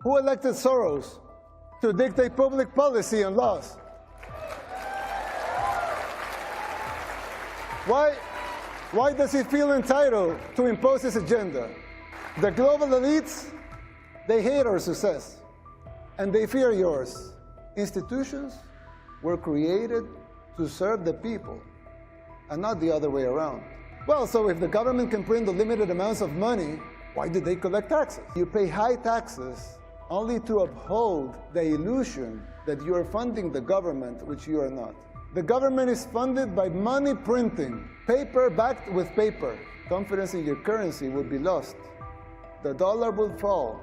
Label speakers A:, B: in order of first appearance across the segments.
A: Who elected Soros to dictate public policy and laws? Why does he feel entitled to impose his agenda? The global elites, they hate our success, and they fear yours. Institutions were created to serve the people, and not the other way around. Well, so if the government can print unlimited amounts of money, why do they collect taxes? You pay high taxes only to uphold the illusion that you are funding the government, which you are not. The government is funded by money printing, paper backed with paper. Confidence in your currency would be lost. The dollar will fall,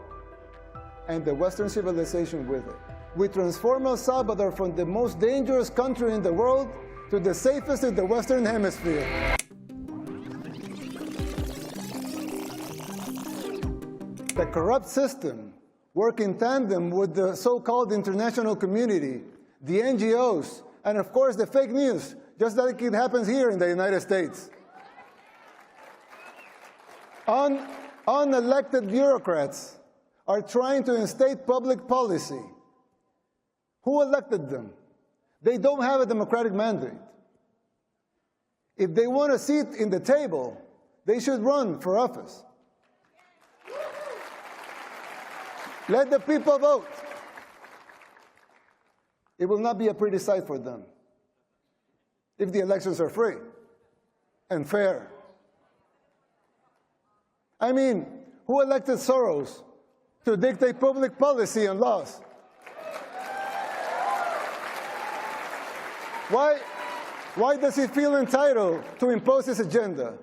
A: and the Western civilization with it. We transform El Salvador from the most dangerous country in the world to the safest in the Western Hemisphere. The corrupt system works in tandem with the so-called international community, the NGOs, and of course the fake news, just like it happens here in the United States. Unelected bureaucrats are trying to instate public policy. Who elected them? They don't have a democratic mandate. If they want a seat in the table, they should run for office. Let the people vote. It will not be a pretty sight for them if the elections are free and fair. I mean, who elected Soros to dictate public policy and laws? Why does he feel entitled to impose his agenda?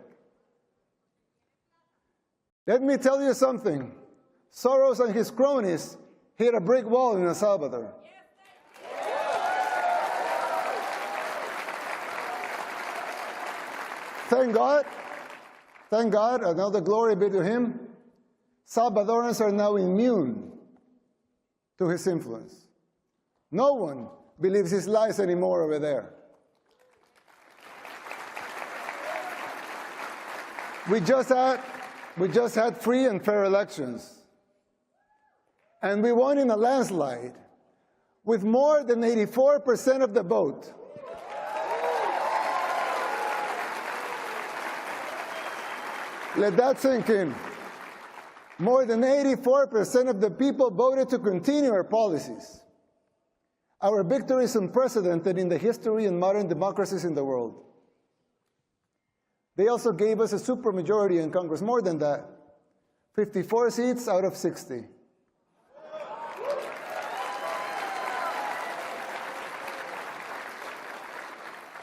A: Let me tell you something. Soros and his cronies hit a brick wall in El Salvador. Thank God, and all the glory be to him, Salvadorans are now immune to his influence. No one believes his lies anymore over there. We just had free and fair elections. And we won in a landslide with more than 84% of the vote. Let that sink in. More than 84% of the people voted to continue our policies. Our victory is unprecedented in the history and modern democracies in the world. They also gave us a supermajority in Congress, more than that, 54 seats out of 60.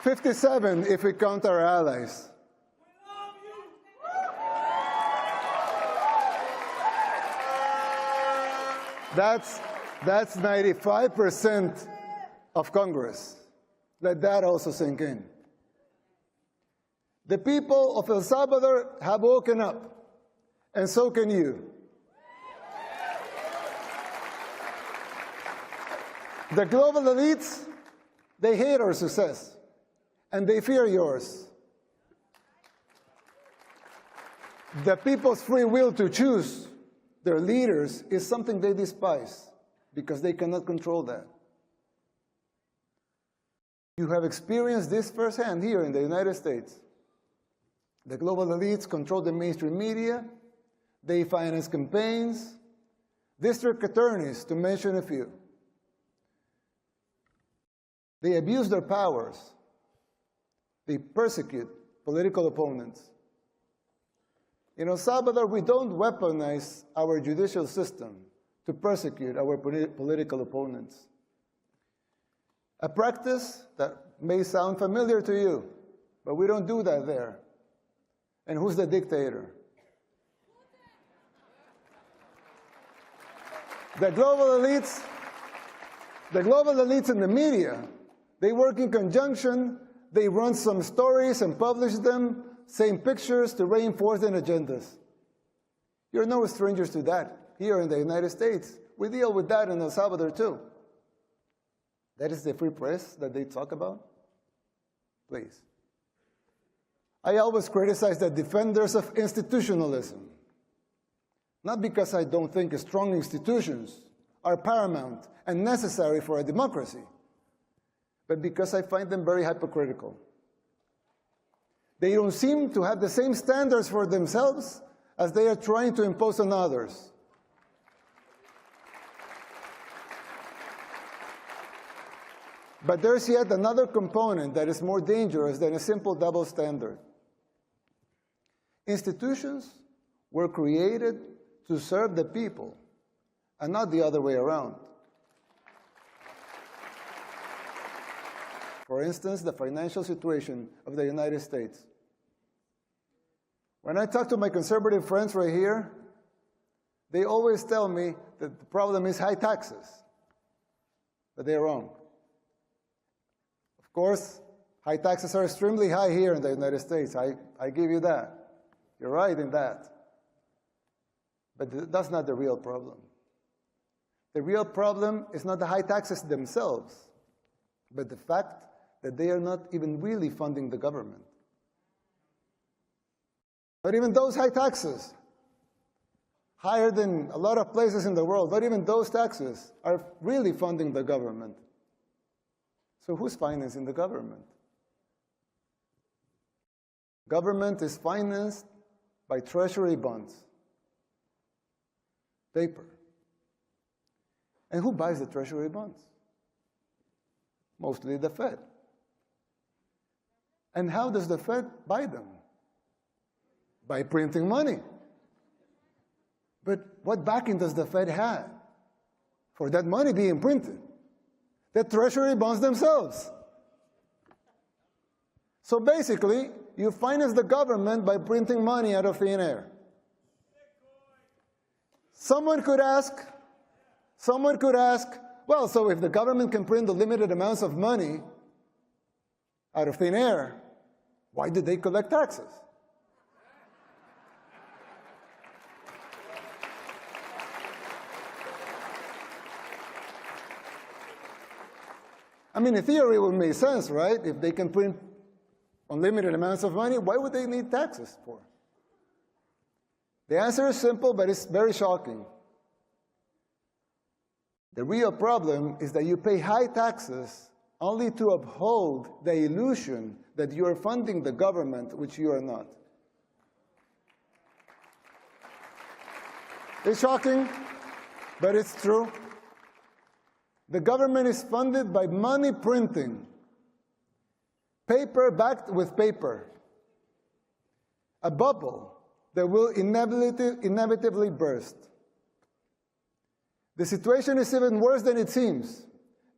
A: "57 if we count our allies. That's 95% of Congress. Let that also sink in. The people of El Salvador have woken up, and so can you. The global elites, they hate our success, and they fear yours. The people's free will to choose their leaders is something they despise because they cannot control that. You have experienced this firsthand here in the United States. The global elites control the mainstream media, they finance campaigns, district attorneys, to mention a few. They abuse their powers. They persecute political opponents. In El Salvador, we don't weaponize our judicial system to persecute our political opponents. A practice that may sound familiar to you, but we don't do that there. And who's the dictator? The global elites in the media, they work in conjunction, they run some stories and publish them, same pictures to reinforce their agendas. You're no strangers to that here in the United States. We deal with that in El Salvador too. That is the free press that they talk about? Please. I always criticize the defenders of institutionalism. Not because I don't think strong institutions are paramount and necessary for a democracy, but because I find them very hypocritical. They don't seem to have the same standards for themselves as they are trying to impose on others. But there's yet another component that is more dangerous than a simple double standard. Institutions were created to serve the people, and not the other way around. For instance, the financial situation of the United States. When I talk to my conservative friends right here, they always tell me that the problem is high taxes, but they're wrong. Of course, high taxes are extremely high here in the United States. I give you that. You're right in that. But that's not the real problem. The real problem is not the high taxes themselves, but the fact that they are not even really funding the government. Not even those high taxes, higher than a lot of places in the world, not even those taxes are really funding the government. So who's financing the government? Government is financed by treasury bonds, paper. And who buys the treasury bonds? Mostly the Fed. And how does the Fed buy them? By printing money. But what backing does the Fed have for that money being printed? The treasury bonds themselves. So basically, you finance the government by printing money out of thin air. Someone could ask, well, so if the government can print the limited amounts of money out of thin air, why did they collect taxes? I mean, in theory, it would make sense, right? If they can print unlimited amounts of money, why would they need taxes for? The answer is simple, but it's very shocking. The real problem is that you pay high taxes only to uphold the illusion that you are funding the government, which you are not. It's shocking, but it's true. The government is funded by money printing, paper backed with paper, a bubble that will inevitably burst. The situation is even worse than it seems,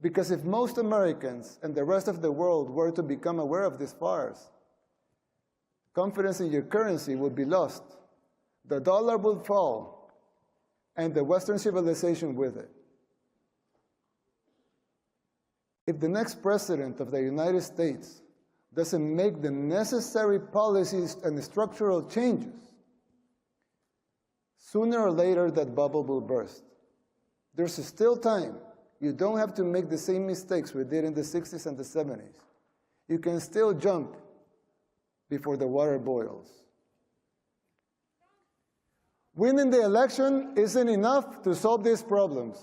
A: because if most Americans and the rest of the world were to become aware of this farce, confidence in your currency would be lost, the dollar would fall, and the Western civilization with it. If the next president of the United States doesn't make the necessary policies and structural changes, sooner or later that bubble will burst. There's still time. You don't have to make the same mistakes we did in the 60s and the 70s. You can still jump before the water boils. Winning the election isn't enough to solve these problems.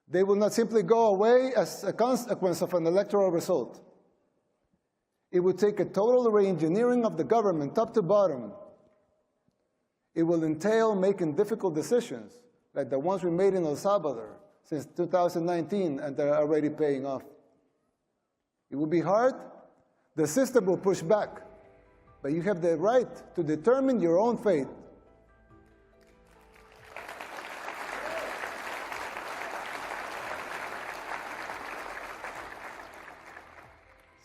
A: They will not simply go away as a consequence of an electoral result. It would take a total re-engineering of the government, top to bottom. It will entail making difficult decisions, like the ones we made in El Salvador since 2019, and they're already paying off. It will be hard. The system will push back. But you have the right to determine your own fate.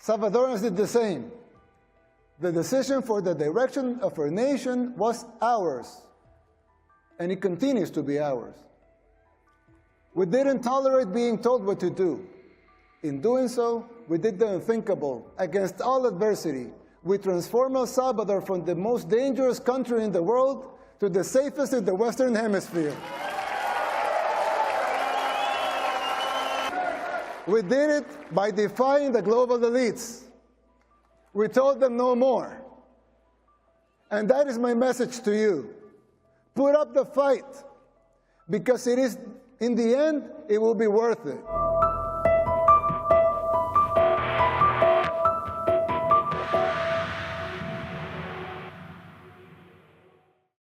A: Salvadorans did the same. The decision for the direction of our nation was ours, and it continues to be ours. We didn't tolerate being told what to do. In doing so, we did the unthinkable. Against all adversity, we transformed El Salvador from the most dangerous country in the world to the safest in the Western Hemisphere. We did it by defying the global elites. We told them no more. And that is my message to you. Put up the fight, because it is In the end, it will be worth it.